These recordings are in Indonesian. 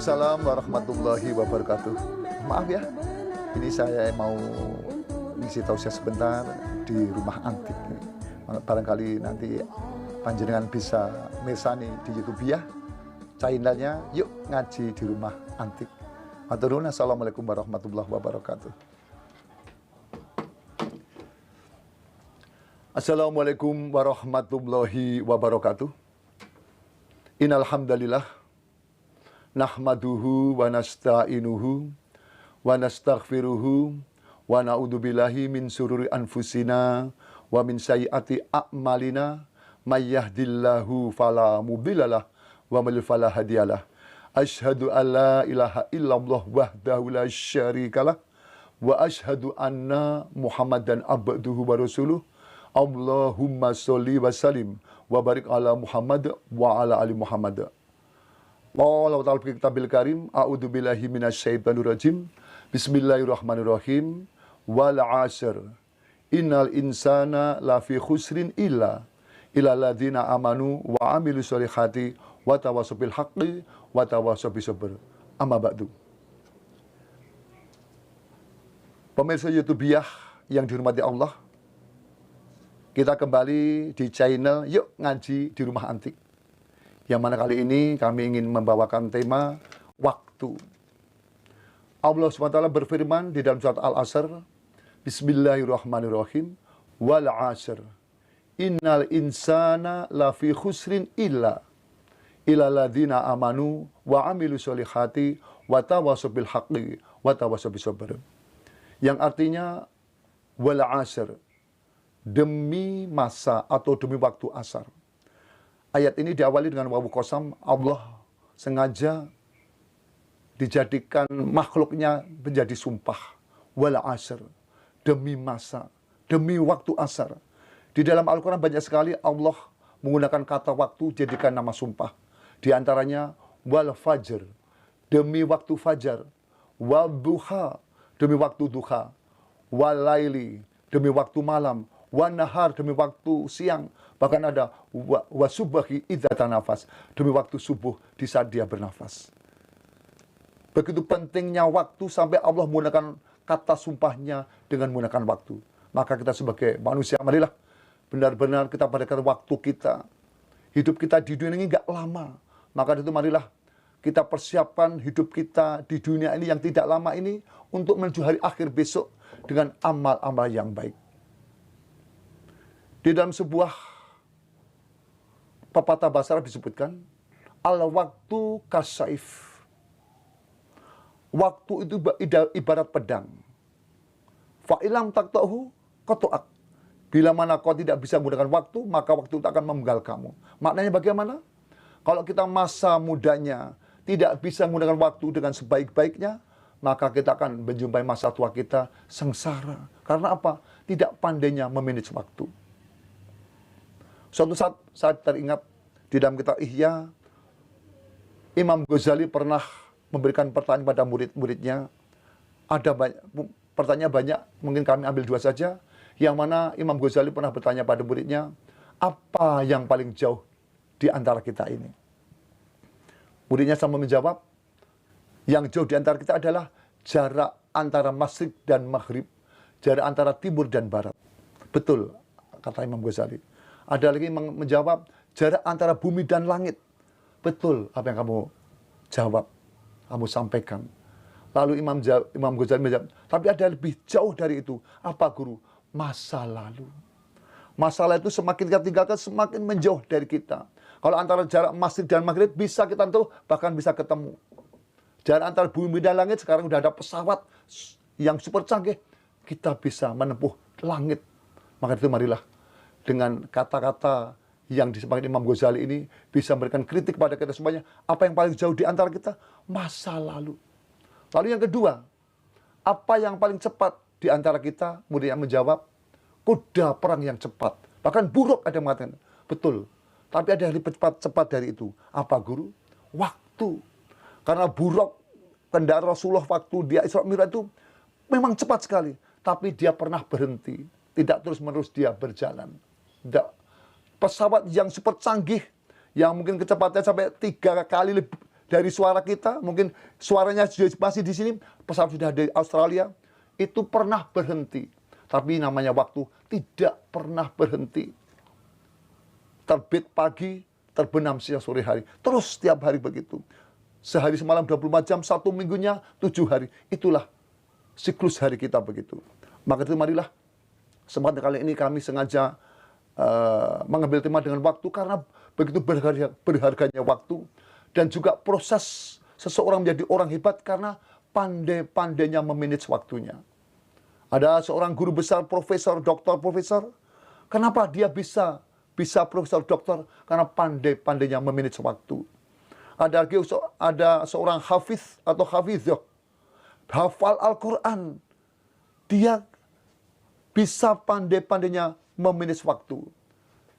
Waalaikumsalam warahmatullahi wabarakatuh. Maaf ya, ini saya mau ngisi tausiah sebentar di rumah antik. Barangkali nanti panjenengan bisa mirsani di YouTube ya. Channelnya Yuk Ngaji di Rumah Antik. Matur nuwun. Assalamualaikum warahmatullahi wabarakatuh. Assalamualaikum warahmatullahi wabarakatuh. Innal hamdalillah nahmaduhu wa nasta'inuhu wa nastaghfiruhu wa na'udzubillahi min sururi anfusina wa min sayyiati a'malina may yahdihillahu fala mudhillalah wa may yudlil fala hadiyalah. Asyhadu an la ilaha illallah wahdahu la syarikalah wa asyhadu anna Muhammadan abduhu wa rasuluh. Allahumma sholli wa sallim wa barik ala Muhammad wa ala ali Muhammad. Qala ta'ala fi kitabil karim, a'udzu billahi minasyaitonir rajim. Bismillahirrahmanirrahim. Wal 'asr. Innal insana lafi khusrin illa ladzina amanu wa 'amilus solihati wa tawassaw bil haqqi wa tawassaw bis sabr. Amma ba'du. Pemirsa YouTubiah yang dihormati Allah, kita kembali di channel Yuk Ngaji di Rumah Antik. Yang mana kali ini kami ingin membawakan tema waktu. Allah SWT berfirman di dalam surat Al-Asr, Bismillahirrahmanirrahim, Wal 'asr. Innal insana lafi khusrin illa ladzina amanu wa 'amilus solihati wa tawassaw bil haqqi wa tawassaw bis sabr. Yang artinya wal 'asr, demi masa atau demi waktu asar. Ayat ini diawali dengan wawu qasam. Allah sengaja dijadikan makhluknya menjadi sumpah. Wal 'asr, demi masa, demi waktu asar. Di dalam Al-Quran banyak sekali Allah menggunakan kata waktu jadikan nama sumpah. Di antaranya wal fajr, demi waktu fajar. Wal duha, demi waktu duha. Wal laili, demi waktu malam. Wa nahar, demi waktu siang. Bahkan ada wa subahi idza tanafas, demi waktu subuh di saat dia bernafas. Begitu pentingnya waktu sampai Allah menggunakan kata sumpahnya dengan menggunakan waktu. Maka kita sebagai manusia, marilah benar-benar kita pada waktu kita. Hidup kita di dunia ini enggak lama. Maka itu marilah kita persiapkan hidup kita di dunia ini yang tidak lama ini untuk menuju hari akhir besok dengan amal-amal yang baik. Di dalam sebuah pepatah bahasa Arab disebutkan, al-waktu kasaif. Waktu itu ibarat pedang. Fa'ilam taqta'hu qata'ak. Bila mana kau tidak bisa menggunakan waktu, maka waktu itu akan memenggal kamu. Maknanya bagaimana? Kalau kita masa mudanya tidak bisa menggunakan waktu dengan sebaik-baiknya, maka kita akan menjumpai masa tua kita sengsara. Karena apa? Tidak pandainya memanage waktu. Suatu saat saya teringat di dalam kitab Ihya, Imam Ghazali pernah memberikan pertanyaan pada murid-muridnya. Ada banyak, pertanyaan banyak, mungkin kami ambil dua saja. Yang mana Imam Ghazali pernah bertanya pada muridnya, apa yang paling jauh di antara kita ini? Muridnya sama menjawab, yang jauh di antara kita adalah jarak antara Masyriq dan Maghrib, jarak antara timur dan barat. Betul, kata Imam Ghazali. Ada lagi menjawab jarak antara bumi dan langit. Betul apa yang kamu jawab, kamu sampaikan. Lalu Imam Ghazali menjawab, tapi ada lebih jauh dari itu. Apa guru? Masa lalu. Masa lalu itu semakin kita tinggalkan, semakin menjauh dari kita. Kalau antara jarak Masyriq dan Maghrib bisa kita tahu, bahkan bisa ketemu. Jarak antara bumi dan langit, sekarang sudah ada pesawat yang super canggih. Kita bisa menempuh langit. Maka itu marilah dengan kata-kata yang disebutkan Imam Ghazali ini bisa memberikan kritik pada kita semuanya. Apa yang paling jauh di antara kita? Masa lalu. Lalu yang kedua, apa yang paling cepat di antara kita? Muridnya menjawab, kuda perang yang cepat. Bahkan buruk ada yang mengatakan. Betul. Tapi ada yang lebih cepat dari itu. Apa guru? Waktu. Karena buruk kendaraan Rasulullah waktu dia Isra Mi'raj itu memang cepat sekali. Tapi dia pernah berhenti. Tidak terus-menerus dia berjalan. Pesawat yang super canggih, yang mungkin kecepatannya sampai 3 kali dari suara kita, mungkin suaranya masih di sini, pesawat sudah di Australia, itu pernah berhenti. Tapi namanya waktu tidak pernah berhenti. Terbit pagi, terbenam siang sore hari. Terus setiap hari begitu. Sehari semalam 24 jam, 1 minggunya 7 hari. Itulah siklus hari kita begitu. Maka itu marilah, kesempatan kali ini kami sengaja mengambil tema dengan waktu, karena begitu berharganya waktu. Dan juga proses seseorang menjadi orang hebat karena pandai-pandainya memanage waktunya. Ada seorang guru besar, profesor, doktor, profesor. Kenapa dia bisa profesor, doktor? Karena pandai-pandainya memanage waktu. Ada seorang hafiz atau hafizah, hafal Al-Quran. Dia bisa pandai-pandainya memanage waktu.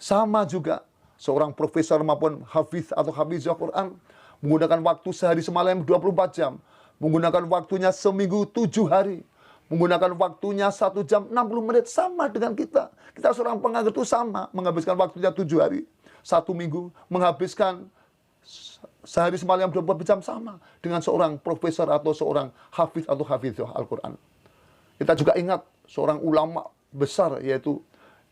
Sama juga seorang profesor maupun hafiz atau hafizah Al-Quran menggunakan waktu sehari semalam 24 jam. Menggunakan waktunya seminggu 7 hari. Menggunakan waktunya 1 jam 60 menit, sama dengan kita. Kita seorang penganggur itu sama, menghabiskan waktunya 7 hari, 1 minggu, menghabiskan sehari semalam 24 jam, sama dengan seorang profesor atau seorang hafiz atau hafizah Al-Quran. Kita juga ingat seorang ulama besar, yaitu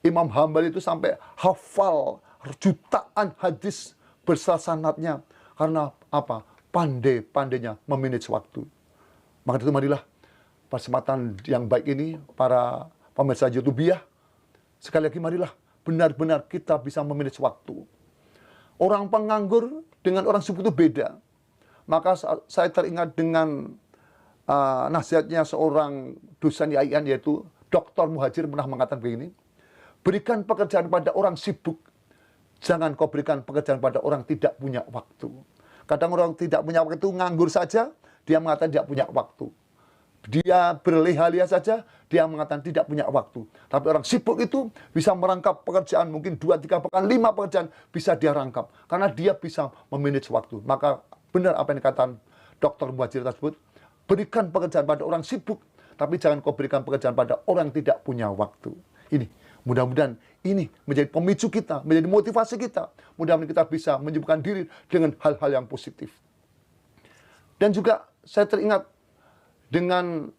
Imam Hambali, itu sampai hafal jutaan hadis bersanadnya. Karena apa? Pandai-pandainya memanage waktu. Maka itu marilah, kesempatan yang baik ini, para pemirsa YouTubiah, sekali lagi marilah benar-benar kita bisa memanage waktu. Orang penganggur dengan orang sibuk itu beda. Maka saya teringat dengan nasihatnya seorang dosen IAIN, yaitu Dr. Muhajir, pernah mengatakan begini, berikan pekerjaan pada orang sibuk, jangan kau berikan pekerjaan pada orang tidak punya waktu. Kadang orang tidak punya waktu, nganggur saja, dia mengatakan tidak punya waktu. Dia berleha-leha saja, dia mengatakan tidak punya waktu. Tapi orang sibuk itu bisa merangkap pekerjaan, mungkin 2, 3 pekan, 5 pekerjaan bisa dia rangkap. Karena dia bisa memanage waktu. Maka benar apa yang dikatakan Dr. Muhajir tersebut, berikan pekerjaan pada orang sibuk, tapi jangan kau berikan pekerjaan pada orang tidak punya waktu. Ini, mudah-mudahan ini menjadi pemicu kita, menjadi motivasi kita. Mudah-mudahan kita bisa menyibukkan diri dengan hal-hal yang positif. Dan juga saya teringat dengan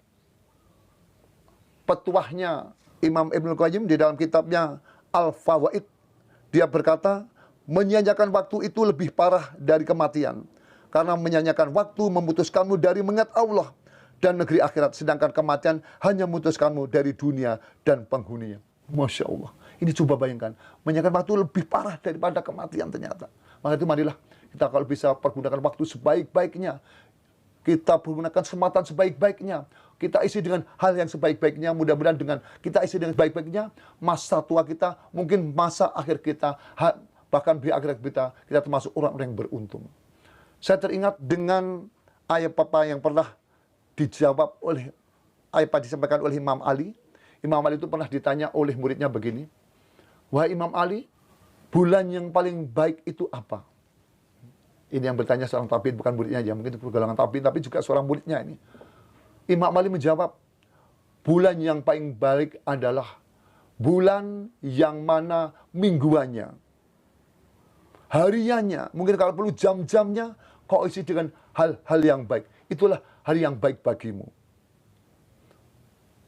petuahnya Imam Ibnul Qayyim di dalam kitabnya Al-Fawaid. Dia berkata, menyia-nyiakan waktu itu lebih parah dari kematian. Karena menyia-nyiakan waktu memutuskanmu dari mengingat Allah dan negeri akhirat. Sedangkan kematian hanya memutuskanmu dari dunia dan penghuninya. Masya Allah. Ini coba bayangkan, menyia-nyiakan waktu lebih parah daripada kematian ternyata. Maka itu marilah kita kalau bisa pergunakan waktu sebaik-baiknya. Kita pergunakan kesempatan sebaik-baiknya. Kita isi dengan hal yang sebaik-baiknya. Mudah-mudahan dengan kita isi dengan sebaik-baiknya, masa tua kita, mungkin masa akhir kita, bahkan di akhirat kita termasuk orang-orang yang beruntung. Saya teringat dengan ayat papa yang pernah dijawab oleh, ayat disampaikan oleh Imam Ali. Imam Ali itu pernah ditanya oleh muridnya begini, wahai Imam Ali, bulan yang paling baik itu apa? Ini yang bertanya seorang tabi'in, bukan muridnya aja, mungkin itu pergaulan tabi'in, tapi juga seorang muridnya ini. Imam Ali menjawab, bulan yang paling baik adalah bulan yang mana mingguannya, hariannya, mungkin kalau perlu jam-jamnya, kau isi dengan hal-hal yang baik. Itulah hari yang baik bagimu.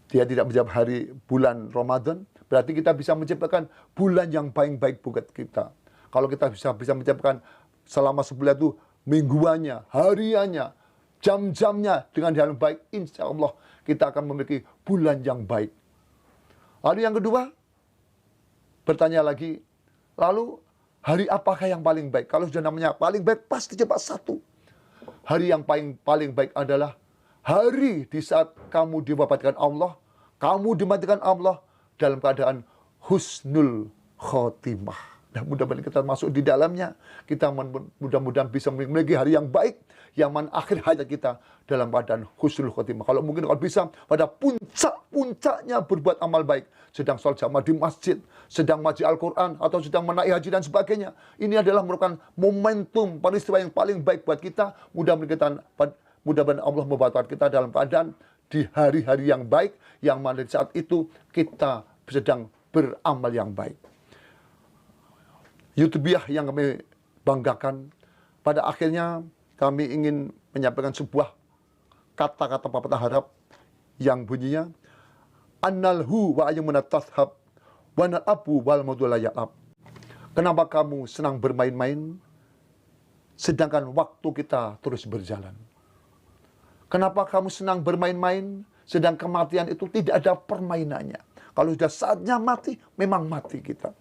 Dia tidak menjawab hari bulan Ramadan, berarti kita bisa menciptakan bulan yang paling baik buat kita. Kalau kita bisa menciptakan selama sebulan itu mingguannya, hariannya, jam-jamnya dengan hal yang baik, insya Allah kita akan memiliki bulan yang baik. Lalu yang kedua, bertanya lagi, lalu hari apakah yang paling baik? Kalau sudah namanya paling baik, pasti cepat satu. Hari yang paling baik adalah hari di saat kamu diwafatkan Allah, kamu dimatikan Allah dalam keadaan husnul khotimah. Dan mudah-mudahan kita masuk di dalamnya, kita mudah-mudahan bisa memiliki hari yang baik, yang mana akhir hayat kita dalam keadaan husnul khotimah. Kalau mungkin kalau bisa pada puncaknya berbuat amal baik, sedang sholat jamaah di masjid, sedang maji Al-Quran, atau sedang menaiki haji dan sebagainya. Ini adalah merupakan momentum peristiwa yang paling baik buat kita. Mudah-mudahan Allah membuat kita dalam keadaan di hari-hari yang baik, yang mana di saat itu kita sedang beramal yang baik. YouTubiah yang kami banggakan, pada akhirnya kami ingin menyampaikan sebuah kata-kata pepatah harap yang bunyinya annalhu wa ayyamuna tashab wa nal abu wal madulayab. Kenapa kamu senang bermain-main sedangkan waktu kita terus berjalan? Kenapa kamu senang bermain-main sedang kematian itu tidak ada permainannya? Kalau sudah saatnya mati, memang mati kita.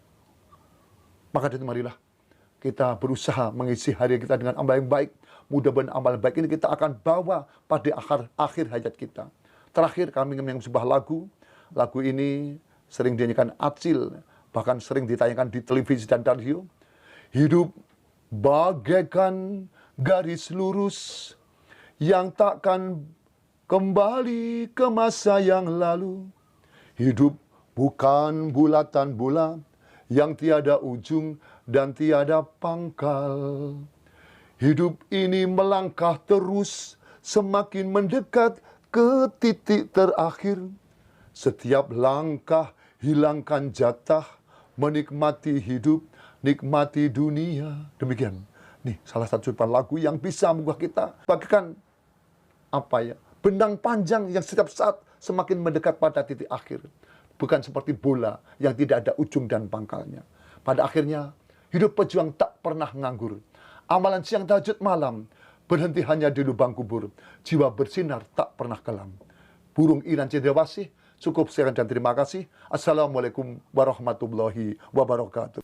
Maka dari itu marilah kita berusaha mengisi hari kita dengan amal yang baik. Mudah-mudahan amal baik ini kita akan bawa pada akhir hayat kita. Terakhir kami ingin sebuah lagu. Lagu ini sering dinyanyikan Acil, bahkan sering ditayangkan di televisi dan radio. Hidup bagaikan garis lurus yang takkan kembali ke masa yang lalu. Hidup bukan bulatan bola yang tiada ujung dan tiada pangkal. Hidup ini melangkah terus, semakin mendekat ke titik terakhir. Setiap langkah hilangkan jatah, menikmati hidup, nikmati dunia. Demikian. Nih, salah satu lagu yang bisa membuat kita bagaikan benang panjang yang setiap saat semakin mendekat pada titik akhir. Bukan seperti bola yang tidak ada ujung dan pangkalnya. Pada akhirnya, hidup pejuang tak pernah nganggur. Amalan siang tahajud malam, berhenti hanya di lubang kubur. Jiwa bersinar tak pernah kelam. Burung Iran Cendrawasih, cukup sekian dan terima kasih. Assalamualaikum warahmatullahi wabarakatuh.